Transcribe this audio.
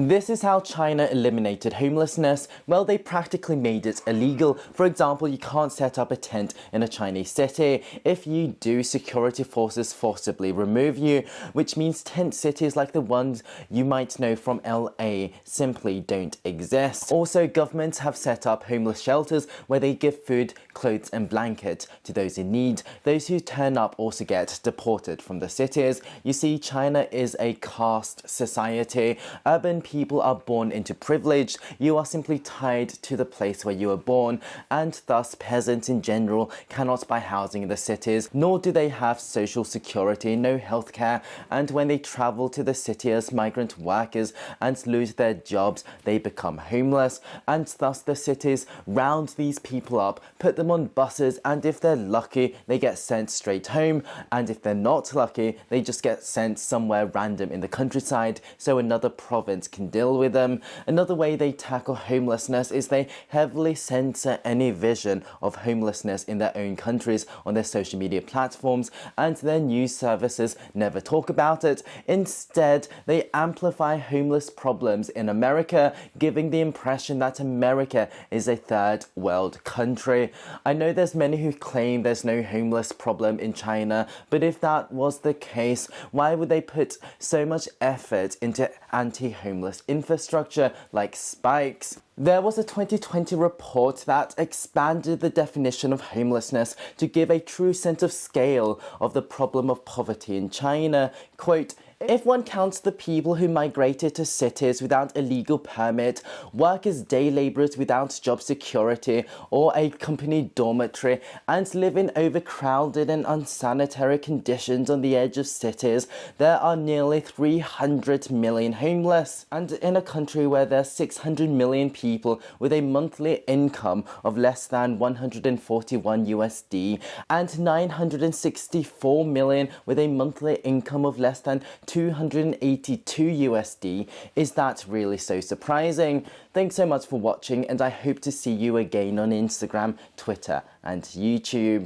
This is how China eliminated homelessness. Well, they practically made it illegal. For example, you can't set up a tent in a Chinese city. If you do, security forces forcibly remove you, which means tent cities like the ones you might know from LA simply don't exist. Also, governments have set up homeless shelters where they give food, clothes and blankets to those in need. Those who turn up also get deported from the cities. You see, China is a caste society. Urban people are born into privilege. You are simply tied to the place where you were born, and thus peasants in general cannot buy housing in the cities, nor do they have social security, no healthcare, and when they travel to the city as migrant workers and lose their jobs, they become homeless, and thus the cities round these people up, put them on buses, and if they're lucky, they get sent straight home, and if they're not lucky, they just get sent somewhere random in the countryside so another province can deal with them. Another way they tackle homelessness is they heavily censor any vision of homelessness in their own countries on their social media platforms, and their news services never talk about it. Instead, they amplify homeless problems in America, giving the impression that America is a third world country. I know there's many who claim there's no homeless problem in China, but if that was the case, why would they put so much effort into anti-homeless infrastructure like spikes? There was a 2020 report that expanded the definition of homelessness to give a true sense of scale of the problem of poverty in China. Quote, "If one counts the people who migrated to cities without a legal permit, work as day laborers without job security or a company dormitory, and live in overcrowded and unsanitary conditions on the edge of cities, there are nearly 300 million homeless." And in a country where there's 600 million people with a monthly income of less than 141 USD and 964 million with a monthly income of less than 282 USD. Is that really so surprising? Thanks so much for watching, and I hope to see you again on Instagram, Twitter and YouTube.